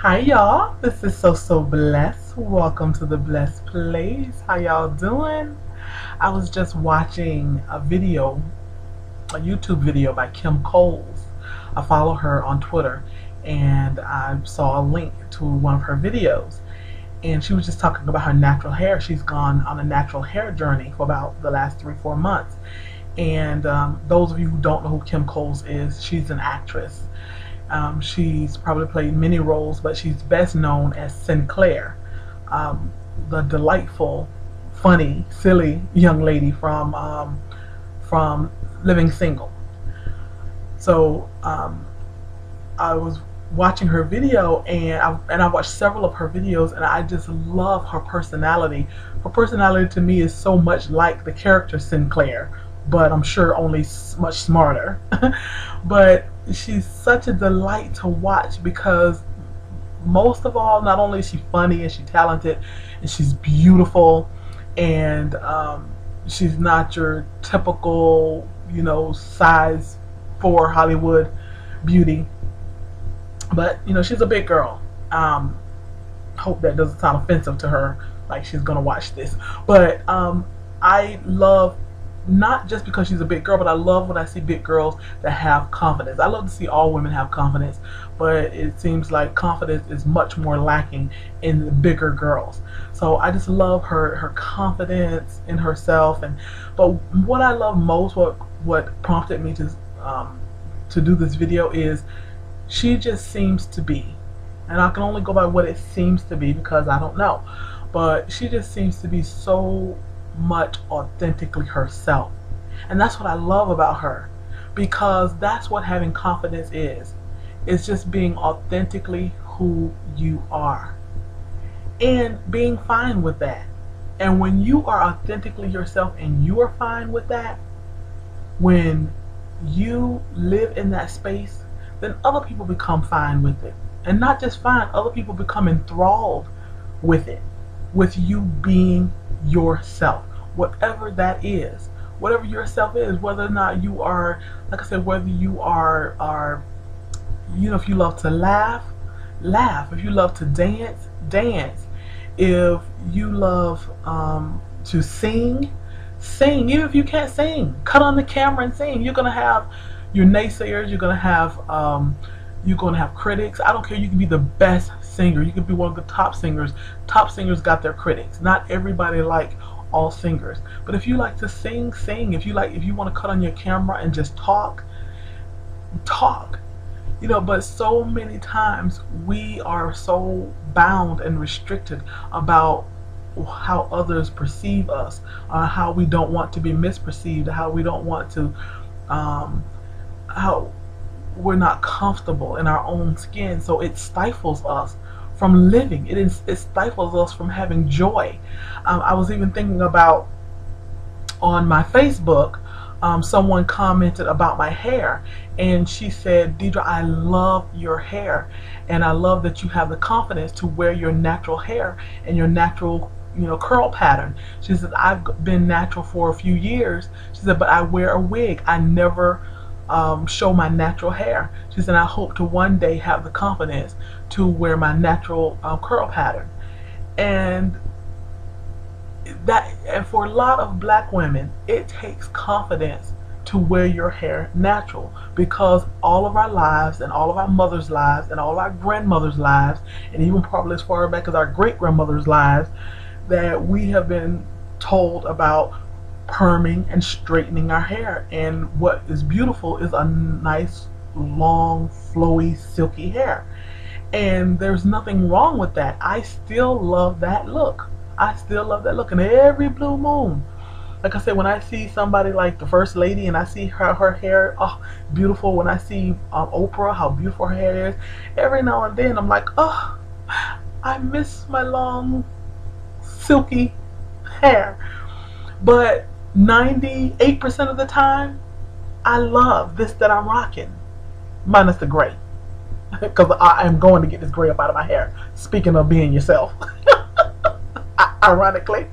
Hi y'all, this is So Blessed. Welcome to the Blessed Place. How y'all doing? I was just watching a YouTube video by Kim Coles. I follow her on Twitter and I saw a link to one of her videos. And she was just talking about her natural hair. She's gone on a natural hair journey for about the last 3-4 months. And those of you who don't know who Kim Coles is, she's an actress. She's probably played many roles, but she's best known as Sinclair, the delightful, funny, silly young lady from Living Single. So I was watching her video, and I watched several of her videos, and I just love her personality. Her personality to me is so much like the character Sinclair, but I'm sure only much smarter. But she's such a delight to watch because most of all, not only is she funny and she's talented and she's beautiful, and she's not your typical, size 4 Hollywood beauty, but she's a big girl. Hope that doesn't sound offensive to her, like she's gonna watch this. But I love, not just because she's a big girl, but I love when I see big girls that have confidence. I love to see all women have confidence, but it seems like confidence is much more lacking in the bigger girls. So I just love her confidence in herself. But what I love most, what prompted me to do this video, is she just seems to be, and I can only go by what it seems to be because I don't know, but she just seems to be so much authentically herself. And that's what I love about her, because that's what having confidence is. It's just being authentically who you are and being fine with that. And when you are authentically yourself and you are fine with that, when you live in that space, then other people become fine with it. And not just fine, other people become enthralled with it, with you being yourself, whatever that is, whatever yourself is, whether or not you are, like I said, whether you are if you love to laugh, if you love to dance, if you love to sing, even if you can't sing, cut on the camera and sing. You're gonna have your naysayers, you're gonna have critics. I don't care, you can be the best singer, you can be one of the top singers. Top singers got their critics. Not everybody like all singers, but if you like to sing, sing. If you want to cut on your camera and just talk. But so many times we are so bound and restricted about how others perceive us, how we don't want to be misperceived, how we don't want to how we're not comfortable in our own skin, so it stifles us from living. It stifles us from having joy. I was even thinking about, on my Facebook, someone commented about my hair, and she said, "Deidre, I love your hair, and I love that you have the confidence to wear your natural hair and your natural curl pattern." She said, "I've been natural for a few years." She said, "But I wear a wig. I never show my natural hair." She said, "I hope to one day have the confidence to wear my natural curl pattern." And for a lot of black women, it takes confidence to wear your hair natural, because all of our lives, and all of our mothers' lives, and all of our grandmothers' lives, and even probably as far back as our great grandmothers' lives, that we have been told about perming and straightening our hair. And what is beautiful is a nice, long, flowy, silky hair. And there's nothing wrong with that. I still love that look. And every blue moon, like I said, when I see somebody like the First Lady and I see her hair, oh, beautiful. When I see Oprah, how beautiful her hair is, every now and then I'm like, oh, I miss my long, silky hair. But 98% of the time, I love this that I'm rocking, minus the gray, because I am going to get this gray up out of my hair. Speaking of being yourself, ironically,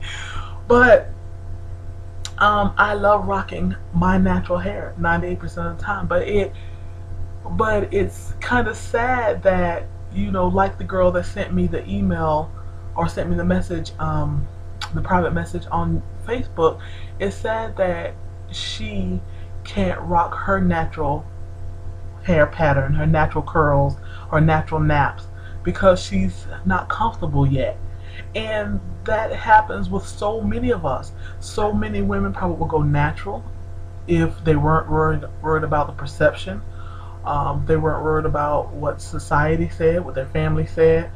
but I love rocking my natural hair 98% of the time. But it's kind of sad that like the girl that sent me the email or sent me the message, the private message on Facebook, it said that she can't rock her natural hair pattern, her natural curls, or natural naps because she's not comfortable yet. And that happens with so many of us. So many women probably will go natural if they weren't worried about the perception. They weren't worried about what society said, what their family said.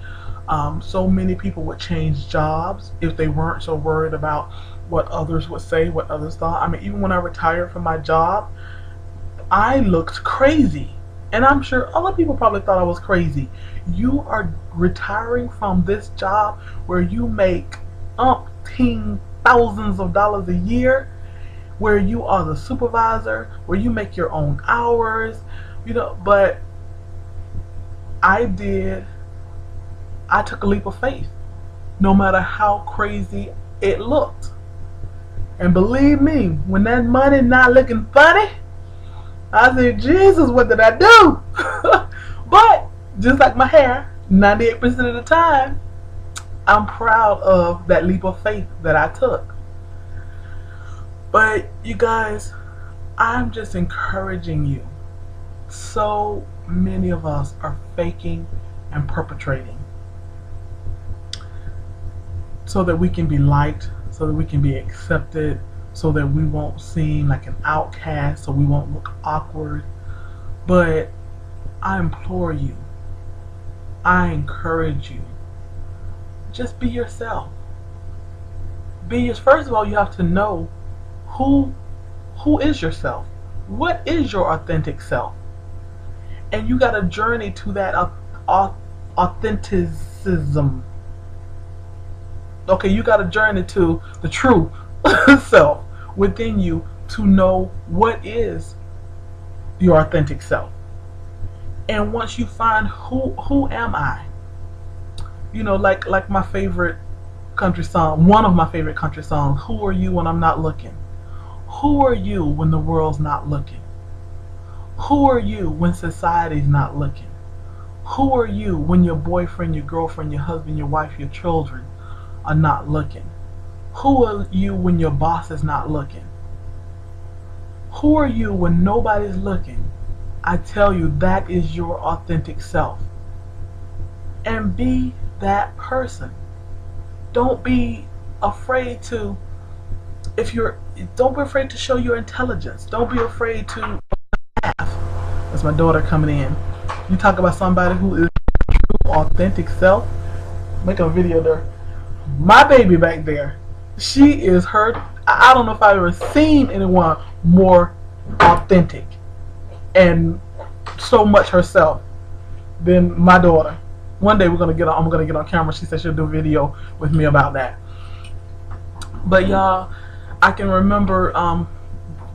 So many people would change jobs if they weren't so worried about what others would say, what others thought. I mean, even when I retired from my job, I looked crazy. And I'm sure other people probably thought I was crazy. You are retiring from this job where you make umpteen thousands of dollars a year, where you are the supervisor, where you make your own hours, but I took a leap of faith, no matter how crazy it looked. And believe me, when that money not looking funny, I said, Jesus, what did I do? But just like my hair, 98% of the time, I'm proud of that leap of faith that I took. But you guys, I'm just encouraging you. So many of us are faking and perpetrating so that we can be liked, so that we can be accepted, so that we won't seem like an outcast, so we won't look awkward. But I implore you, I encourage you, just be yourself. First of all, you have to know who is yourself. What is your authentic self? And you got to journey to that authenticism. Okay, you got to journey to the true self within you to know what is your authentic self. And once you find who am I, like my favorite country song, one of my favorite country songs, who are you when I'm not looking? Who are you when the world's not looking? Who are you when society's not looking? Who are you when your boyfriend, your girlfriend, your husband, your wife, your children are not looking? Who are you when your boss is not looking? Who are you when nobody's looking? I tell you, that is your authentic self. And be that person. Don't be afraid to, don't be afraid to show your intelligence. Don't be afraid to laugh. That's my daughter coming in. You talk about somebody who is true, authentic self. Make a video there. My baby back there, she is her. I don't know if I've ever seen anyone more authentic and so much herself than my daughter. One day I'm gonna get on camera. She said she'll do a video with me about that. But y'all, I can remember.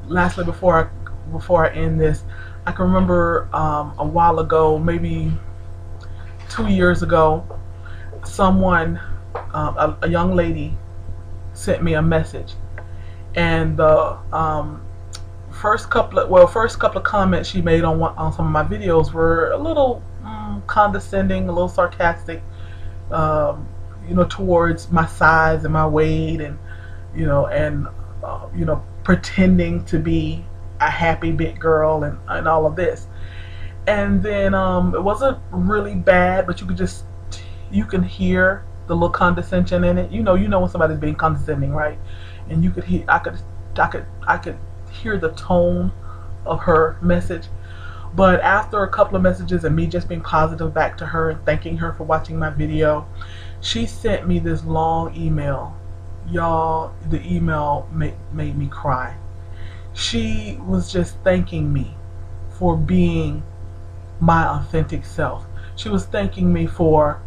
Lastly, before I end this, I can remember a while ago, maybe 2 years ago, someone, a young lady, sent me a message, and the first couple of comments she made on some of my videos were a little condescending, a little sarcastic, towards my size and my weight, and pretending to be a happy big girl and all of this. And then it wasn't really bad, but you can hear the little condescension in it. You know when somebody's being condescending, right? And you could hear, I could hear the tone of her message. But after a couple of messages and me just being positive back to her and thanking her for watching my video, she sent me this long email. Y'all, the email made me cry. She was just thanking me for being my authentic self. She was thanking me for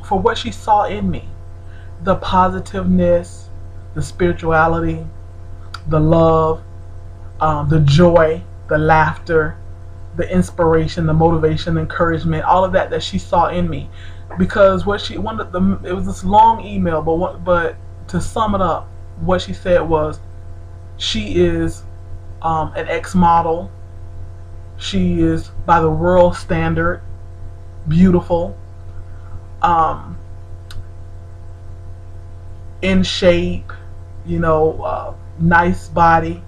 what she saw in me, the positiveness, the spirituality, the love, the joy, the laughter, the inspiration, the motivation, the encouragement, all of that she saw in me. Because it was this long email, but to sum it up, what she said was, she is an ex-model. She is, by the world standard, beautiful, um, in shape, nice body.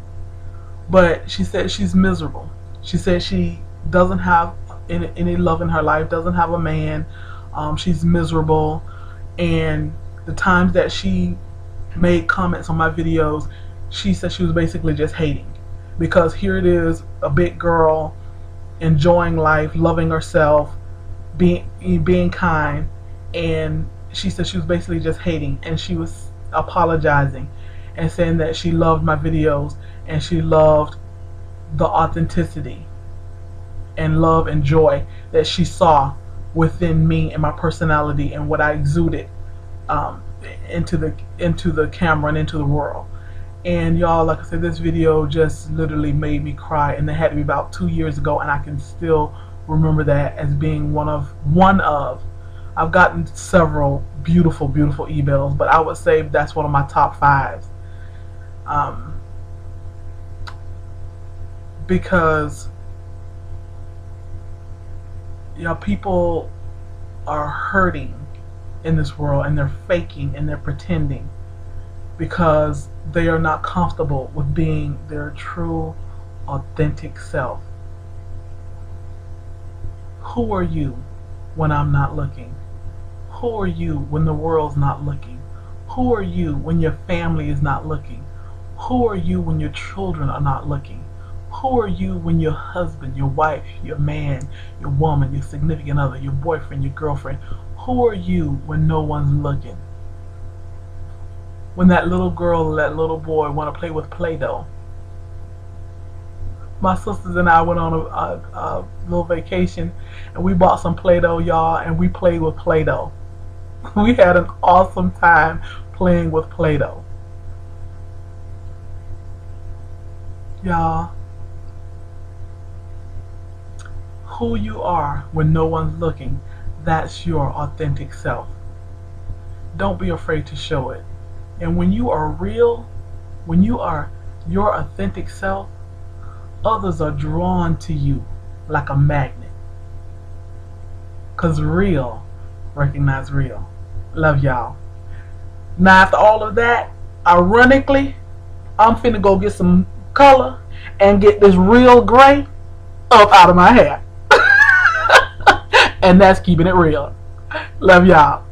But she said she's miserable. She said she doesn't have any love in her life, doesn't have a man. She's miserable. And the times that she made comments on my videos, she said she was basically just hating. Because here it is, a big girl, enjoying life, loving herself, being kind, and she said she was basically just hating, and she was apologizing and saying that she loved my videos and she loved the authenticity and love and joy that she saw within me and my personality and what I exuded, into the camera and into the world. And y'all, like I said, this video just literally made me cry, and it had to be about 2 years ago, and I can still remember that as being one of I've gotten several beautiful emails, but I would say that's one of my top 5s, because people are hurting in this world, and they're faking and they're pretending because they are not comfortable with being their true, authentic self. Who are you when I'm not looking? Who are you when the world's not looking? Who are you when your family is not looking? Who are you when your children are not looking? Who are you when your husband, your wife, your man, your woman, your significant other, your boyfriend, your girlfriend, who are you when no one's looking? When that little girl or that little boy want to play with Play-Doh. My sisters and I went on a little vacation, and we bought some Play-Doh, y'all, and we played with Play-Doh. We had an awesome time playing with Play-Doh. Y'all, who you are when no one's looking, that's your authentic self. Don't be afraid to show it. And when you are real, when you are your authentic self, others are drawn to you like a magnet. Because real recognize real. Love y'all. Now after all of that, ironically, I'm finna go get some color and get this real gray up out of my hair. And that's keeping it real. Love y'all.